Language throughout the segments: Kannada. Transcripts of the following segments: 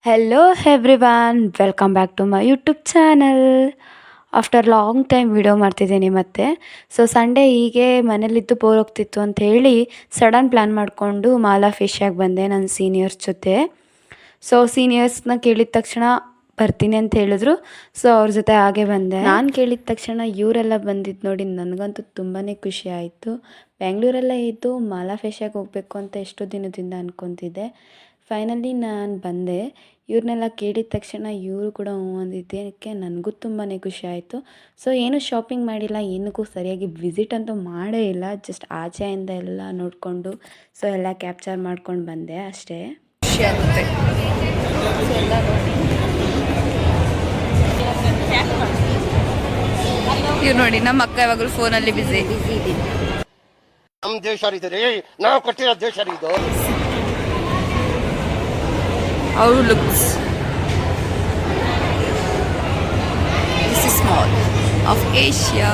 Hello everyone, welcome back to my YouTube channel. After long time video ಮಾಡ್ತಿದ್ದೀನಿ ಮತ್ತೆ. ಸೊ ಸಂಡೇ ಹೀಗೆ ಮನೇಲಿದ್ದು ಬೋರ್ ಹೋಗ್ತಿತ್ತು ಅಂತ ಹೇಳಿ ಸಡನ್ ಪ್ಲ್ಯಾನ್ ಮಾಡಿಕೊಂಡು ಮಾಲಾ ಫಿಶ್ಯಾಗಿ ಬಂದೆ ನನ್ನ ಸೀನಿಯರ್ಸ್ ಜೊತೆ. ಸೊ ಸೀನಿಯರ್ಸ್ನ ಕೇಳಿದ ತಕ್ಷಣ ಬರ್ತೀನಿ ಅಂತ ಹೇಳಿದ್ರು. ಸೊ ಅವ್ರ ಜೊತೆ ಹಾಗೆ ಬಂದೆ. ನಾನು ಕೇಳಿದ ತಕ್ಷಣ ಇವರೆಲ್ಲ ಬಂದಿದ್ದು ನೋಡಿ ನನಗಂತೂ ತುಂಬಾ ಖುಷಿ ಆಯಿತು. ಬೆಂಗಳೂರಲ್ಲೇ ಇದ್ದು ಮಾಲಾ ಫಿಶ್ಯಾಗಿ ಹೋಗಬೇಕು ಅಂತ ಎಷ್ಟೋ ದಿನದಿಂದ ಅಂದ್ಕೊತಿದ್ದೆ. ಫೈನಲಿ ನಾನು ಬಂದೆ. ಇವ್ರನ್ನೆಲ್ಲ ಕೇಳಿದ ತಕ್ಷಣ ಇವರು ಕೂಡ ಹ್ಞೂ ಅಂದಿದ್ದಕ್ಕೆ ನನಗೂ ತುಂಬಾ ಖುಷಿ ಆಯಿತು. ಸೊ ಏನು ಶಾಪಿಂಗ್ ಮಾಡಿಲ್ಲ, ಏನಕ್ಕೂ ಸರಿಯಾಗಿ ವಿಸಿಟ್ ಅಂತೂ ಮಾಡೇ ಇಲ್ಲ. ಜಸ್ಟ್ ಆಚೆಯಿಂದ ಎಲ್ಲ ನೋಡಿಕೊಂಡು ಸೊ ಎಲ್ಲ ಕ್ಯಾಪ್ಚರ್ ಮಾಡ್ಕೊಂಡು ಬಂದೆ ಅಷ್ಟೇ. ಖುಷಿ ಆಗುತ್ತೆ. ಇವ್ರು ನೋಡಿ, ನಮ್ಮ ಅಕ್ಕ ಯಾವಾಗಲೂ ಫೋನಲ್ಲಿ ಬಿಸಿ. ನಮ್ಮ ದೇಶ ಇದೆ, ನಾವು ಕೊಟ್ಟಿರೋ ದೇಶ ಇದು. Our looks. This is small of Asia.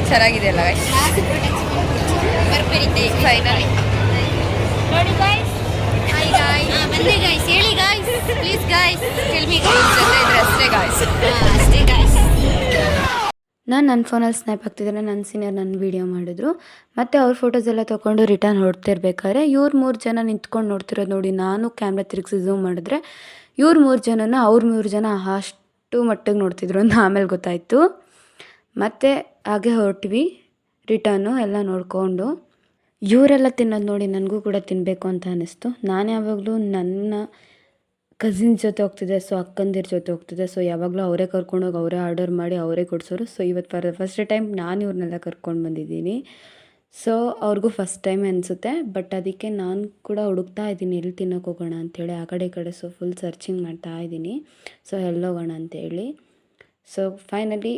ಚೆನ್ನಾಗಿದೆ ಅಲ್ಲ ಗೈಸ್? ಫೈನಲಿ ನೋಡಿ ಗೈಸ್, ಹಾಯ್ ಗೈಸ್, ಬನ್ನಿ ಗೈಸ್, ಹೇಳಿ guys, please guys, tell me guys. ಜೊತೆ ಇದ್ರೆ ಅಷ್ಟೇ ಗೈಸ್. ಅಷ್ಟೇ ಗೈಸ್. ನಾನು ನನ್ನ ಫೋನಲ್ಲಿ ಸ್ನ್ಯಾಪ್ ಹಾಕ್ತಿದ್ರೆ ನನ್ನ ಸೀನಿಯರ್ ನನ್ನ ವೀಡಿಯೋ ಮಾಡಿದ್ರು. ಮತ್ತು ಅವ್ರ ಫೋಟೋಸ್ ಎಲ್ಲ ತೊಗೊಂಡು ರಿಟರ್ನ್ ಹೊಡ್ತಿರ್ಬೇಕಾದ್ರೆ ಇವ್ರು 3 ಜನ ನಿಂತ್ಕೊಂಡು ನೋಡ್ತಿರೋದು ನೋಡಿ. ನಾನು ಕ್ಯಾಮ್ರಾ ತಿರುಗಿಸಿ ಝೂಮ್ ಮಾಡಿದ್ರೆ ಇವ್ರು 3 ಜನನ ಅವ್ರು 3 ಜನ ಅಷ್ಟು ಮಟ್ಟಿಗೆ ನೋಡ್ತಿದ್ರು ಅಂತ ಆಮೇಲೆ ಗೊತ್ತಾಯಿತು. ಮತ್ತು ಹಾಗೆ ಹೊರಟ್ವಿ ರಿಟರ್ನು ಎಲ್ಲ ನೋಡಿಕೊಂಡು. ಇವರೆಲ್ಲ ತಿನ್ನೋದು ನೋಡಿ ನನಗೂ ಕೂಡ ತಿನ್ನಬೇಕು ಅಂತ ಅನ್ನಿಸ್ತು. ನಾನು ಯಾವಾಗಲೂ ನನ್ನ ಕಸಿನ್ಸ್ ಜೊತೆ ಹೋಗ್ತಿದ್ದೆ, ಸೊ ಅಕ್ಕಂದಿರ ಜೊತೆ ಹೋಗ್ತಿದ್ದೆ. ಸೊ ಯಾವಾಗಲೂ ಅವರೇ ಕರ್ಕೊಂಡೋಗಿ ಅವರೇ ಆರ್ಡರ್ ಮಾಡಿ ಅವರೇ ಕೊಡಿಸೋರು. ಸೊ ಇವತ್ತು ಫಸ್ಟ್ ಟೈಮ್ ನಾನು ಇವ್ರನ್ನೆಲ್ಲ ಕರ್ಕೊಂಡು ಬಂದಿದ್ದೀನಿ. ಸೊ ಅವ್ರಿಗೂ ಫಸ್ಟ್ ಟೈಮ್ ಅನಿಸುತ್ತೆ. ಬಟ್ ಅದಕ್ಕೆ ನಾನು ಕೂಡ ಹುಡುಕ್ತಾ ಇದ್ದೀನಿ ಎಲ್ಲಿ ತಿನ್ನೋಕೆ ಹೋಗೋಣ ಅಂಥೇಳಿ. ಆ ಕಡೆ ಈ ಕಡೆ ಸೊ ಫುಲ್ ಸರ್ಚಿಂಗ್ ಮಾಡ್ತಾ ಇದ್ದೀನಿ. ಸೊ ಎಲ್ಲೋಗೋಣ ಅಂಥೇಳಿ. ಸೊ ಫೈನಲಿ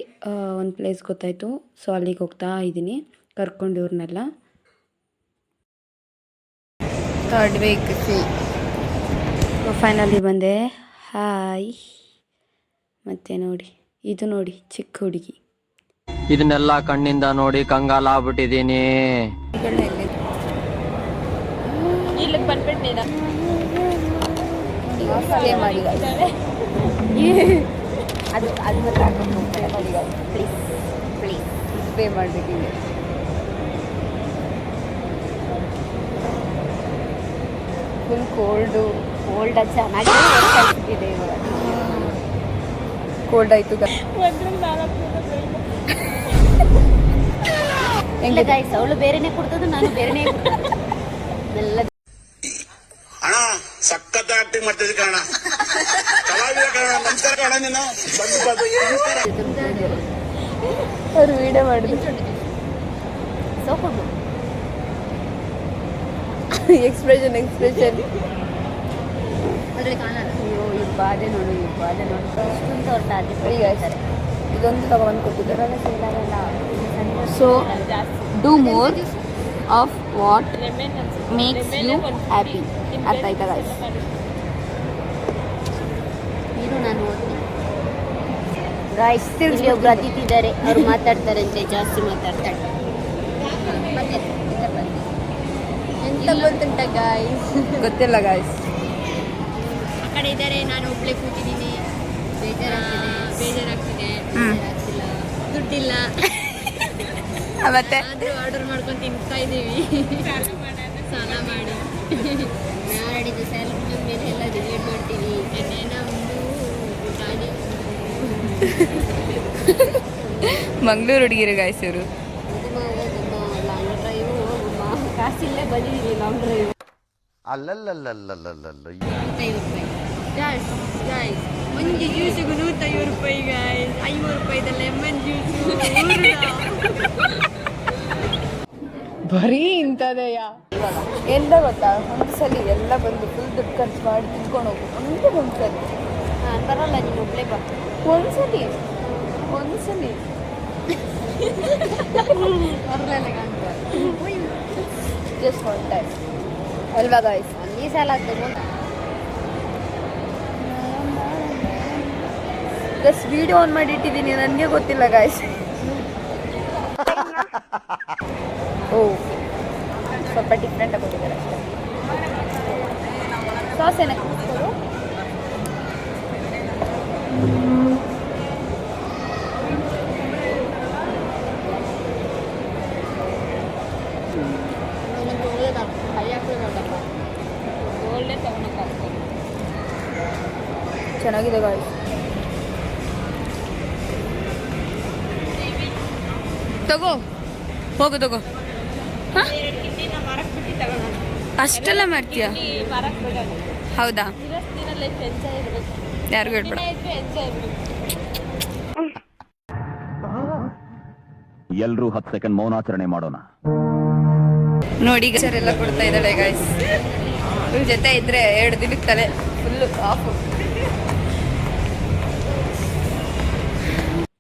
ಒಂದು ಪ್ಲೇಸ್ ಗೊತ್ತಾಯಿತು. ಸೊ ಅಲ್ಲಿಗೆ ಹೋಗ್ತಾ ಇದ್ದೀನಿ ಕರ್ಕೊಂಡು ಇವ್ರನ್ನೆಲ್ಲ. ಥರ್ಡ್ ವೀಕ್ ಫೈನಲಿ ಬಂದೆ. ಹಾಯ್. ಮತ್ತೆ ನೋಡಿ, ಇದು ನೋಡಿ ಚಿಕ್ಕ ಹುಡುಗಿ. ಇದನ್ನೆಲ್ಲ ಕಣ್ಣಿಂದ ನೋಡಿ ಕಂಗಾಲಾಗ್ಬಿಟ್ಟಿದ್ದೀನಿ. ಇಲ್ಲಿಗೆ ಬಂದ್ಬಿಟ್ಟು ಮಾಡಿ ಅದು ಮಾತ್ರ ಹಾಕೊಂಡು ಹೋಗ್ತಾರೆ ನೋಡಿ ಗೈಸ್, ಪ್ಲೀಸ್ ಪ್ಲೀಸ್ ಪೇ ಮಾಡಬೇಕಿದೆ. ಫುಲ್ ಕೋಲ್ಡು ಚೆನ್ನಾಗಿ ಕಳಿಸ್ತಿದೆ ಇವಾಗ. ಕೋಲ್ಡ್ ಆಯಿತು. ಹೆಂಗೆ ಗೈಸ್, ಅವಳು ಬೇರೆನೇ ಕೊಡ್ತದ್ದು, ನಾನು ಬೇರೆನೇ ಎಲ್ಲ. ಅಣ್ಣ ಸಖತ್ ಆಕ್ಟಿಂಗ್ ಮಾಡ್ತಿದ್ದೆ ಕಣ, ಕಲಾವಿದ ಕಣ. ನಮಸ್ಕಾರ ಕಣ, ನೀನು ಅವ್ರು ವೀಡಿಯೋ ಮಾಡಿದ್ರು. ಸೋಕೊಂಡು ಎಕ್ಸ್ಪ್ರೆಷನ್ ಅದ್ರಲ್ಲಿ ಕಾಣಲ್ಲ. ಅಯ್ಯೋ ಇವ್ರ ಬಾಧೆ ನೋಡು, ಇವ್ರ ಬಾಧೆ ನೋಡು. ಅಷ್ಟೊಂದು ಅವ್ರ ತಾಜಿ ಹೇಳ್ತಾರೆ. ಇದೊಂದು ತಗೊಂಡು ಕೊಟ್ಟಿದ್ದಾರೆ. So do more of what makes you happy. ಅರ್ಥ ಆಯ್ತಾ ಗೈಸ್? ಇದು ನಾನು ಓದ್ತೀನಿ ಗೈಸ್. ಇಲ್ಲಿ ಒಬ್ರು ಅತಿಥಿ ಇದ್ದಾರೆ, ಅವ್ರು ಮಾತಾಡ್ತಾರಂತೆ, ಜಾಸ್ತಿ ಮಾತಾಡ್ತಾರೆ. ಎಂತ ಗೊತ್ತುಂಟ ಗಾಯ್ಸ್? ಗೊತ್ತಿಲ್ಲ ಗಾಯ್ಸ್. ಆ ಕಡೆ ಇದ್ದಾರೆ, ನಾನು ಒಬ್ಳೆ ಕೂತಿದ್ದೀನಿ. ಬೇಜಾರಾಗ್ತಿದೆ. ದುಡ್ಡಿಲ್ಲ, ಮತ್ತೆ ಆದರೂ ಆರ್ಡರ್ ಮಾಡ್ಕೊಂಡು ತಿಂತಾ ಇದ್ದೀವಿ. ಸಾಲ ಮಾಡಿ ನಾಡಿದ್ದು ಸ್ಯಾಲ್ರಿ ಮೇಲೆ ಎಲ್ಲ ಡಿಲೀಟ್ ಮಾಡ್ತೀವಿ. ನಮ್ಮದು ಮಂಗಳೂರು ಹುಡುಗಿರು ಗಾಯ್ಸ್ ಇವರು. ಲಾಂಗ್ ಡ್ರೈವು ಕಾಸಿಲ್ಲೇ ಬಂದಿದ್ದೀವಿ. ಲಾಂಗ್ ಡ್ರೈವ್ ಅಲ್ಲಲ್ಲಲ್ಲಲ್ಲಲ್ಲಲ್ಲ 50 ರೂಪಾಯಿ ಗಾಯ್ಸ್. ಒಂದು ಜ್ಯೂಸಿಗೂ 150 ರೂಪಾಯಿ ಗಾಯ್ಸ್. 50 ರೂಪಾಯಿದ lemon juice. ಬರೀ ಇಂಥದೆಯ ಎಲ್ಲ ಗೊತ್ತಾ? ಒಂದು ಸಲ ಎಲ್ಲ ಬಂದು ಫುಲ್ ದುಡ್ಡು ಖರ್ಚು ಮಾಡಿ ತಿನ್ಕೊಂಡು ಹೋಗ್ಬೇಕು. ಒಂದು ಸಲ ನಾನು ಬರೋಲ್ಲ, ನೀನು ಒಬ್ಳೆ ಬಾ. ಒಂದ್ಸಲಿ ಬರಲ್ಲ ಕಾಣ್ತಾರೆ. ಜಸ್ಟ್ ಒನ್ ಟೈಮ್ ಅಲ್ವಾ ಗಾಯ್ಸ್? ಈ ಸಲ ಜಸ್ಟ್ ವಿಡಿಯೋ ಆನ್ ಮಾಡಿ ಇಟ್ಟಿದ್ದೀನಿ, ನನಗೆ ಗೊತ್ತಿಲ್ಲ ಗಾಯ್ಸ್. ಓ ಸ್ವಲ್ಪ ಡಿಫ್ರೆಂಟಾಗಿ ಕೊಟ್ಟಿದ್ದಾರೆ ಅಷ್ಟೇ. ಸಾಸ್ ಏನಕ್ಕೆ ಹಾಕ್ಬೋದು? ಚೆನ್ನಾಗಿದೆ ಗಾಯ್ಸ್. ತಗೋ ಹೋಗು ತಗೋ. ಅಷ್ಟೆಲ್ಲ ಮಾಡ್ತೀಯಾ? ಹೌದಾ? ಯಾರಿಗೂ ಹೇಳ್ಬೇಡ. ಎಲ್ರೂ 10 ಸೆಕೆಂಡ್ ಮೌನಾಚರಣೆ ಮಾಡೋಣ. ನೋಡಿ ಎಲ್ಲ ಕೊಡ್ತಾ ಇದ್ದಾಳೆ ಗಾಯ್ಸ್. ಇವ್ರ ಜೊತೆ ಇದ್ರೆ 2 ದಿನಕ್ಕೆ ತಲೆ ಫುಲ್ಲು ಆಫು.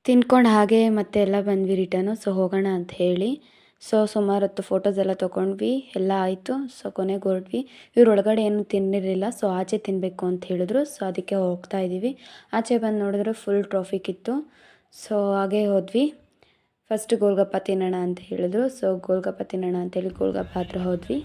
ತಿನ್ಕೊಂಡು ಹಾಗೆ ಮತ್ತೆ ಎಲ್ಲ ಬಂದ್ವಿ ರಿಟರ್ನು. ಸೊ ಹೋಗೋಣ ಅಂತ ಹೇಳಿ ಸುಮಾರು ಹೊತ್ತು ಫೋಟೋಸ್ ಎಲ್ಲ ತೊಗೊಂಡ್ವಿ, ಎಲ್ಲ ಆಯಿತು. ಸೊ ಕೊನೆಗೆ ಹೊರಟ್ವಿ. ಇವ್ರು ಒಳಗಡೆ ಏನು ತಿನ್ನಿರಲಿಲ್ಲ, ಸೊ ಆಚೆ ತಿನ್ನಬೇಕು ಅಂತ ಹೇಳಿದ್ರು. ಸೊ ಅದಕ್ಕೆ ಹೋಗ್ತಾ ಇದ್ದೀವಿ. ಆಚೆ ಬಂದು ನೋಡಿದ್ರೆ ಫುಲ್ ಟ್ರಾಫಿಕ್ ಇತ್ತು. ಸೊ ಹಾಗೆ ಹೋದ್ವಿ. ಫಸ್ಟ್ ಗೋಲ್ಗಪ್ಪ ತಿನ್ನೋಣ ಅಂತ ಹೇಳಿದ್ರು. ಸೊ ಗೋಲ್ಗಪ್ಪ ತಿನ್ನೋಣ ಅಂತೇಳಿ ಗೋಲ್ಗಪ್ಪ ಹತ್ರ ಹೋದ್ವಿ.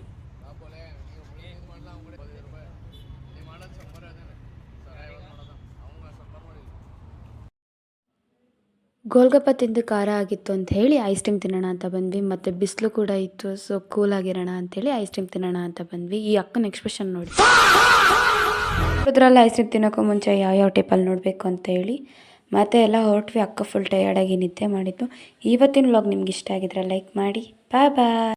ಗೋಲ್ಗಪ್ಪ ತಿಂದು ಖಾರ ಆಗಿತ್ತು ಅಂತ ಹೇಳಿ ಐಸ್ ಕ್ರೀಮ್ ತಿನ್ನೋಣ ಅಂತ ಬಂದ್ವಿ. ಮತ್ತು ಬಿಸಿಲು ಕೂಡ ಇತ್ತು. ಸೊ ಕೂಲ್ ಆಗಿರೋಣ ಅಂಥೇಳಿ ಐಸ್ ಕ್ರೀಮ್ ತಿನ್ನೋಣ ಅಂತ ಬಂದ್ವಿ. ಈ ಅಕ್ಕನ ಎಕ್ಸ್ಪ್ರೆಷನ್ ನೋಡಿ. ಅದ್ರಲ್ಲಿ ಐಸ್ ಕ್ರೀಮ್ ತಿನ್ನೋಕ್ಕೂ ಮುಂಚೆ ಯಾವ ಟೈಪಲ್ಲಿ ನೋಡಬೇಕು ಅಂತ ಹೇಳಿ ಮತ್ತೆ ಎಲ್ಲ ಹೊರಟ್ವಿ. ಅಕ್ಕ ಫುಲ್ ಟಯರ್ಡಾಗಿ ನಿದ್ದೆ ಮಾಡಿದ್ದು. ಇವತ್ತಿನ ವ್ಲಾಗ್ ನಿಮ್ಗೆ ಇಷ್ಟ ಆಗಿದ್ರೆ ಲೈಕ್ ಮಾಡಿ. ಬಾಯ್ ಬಾಯ್.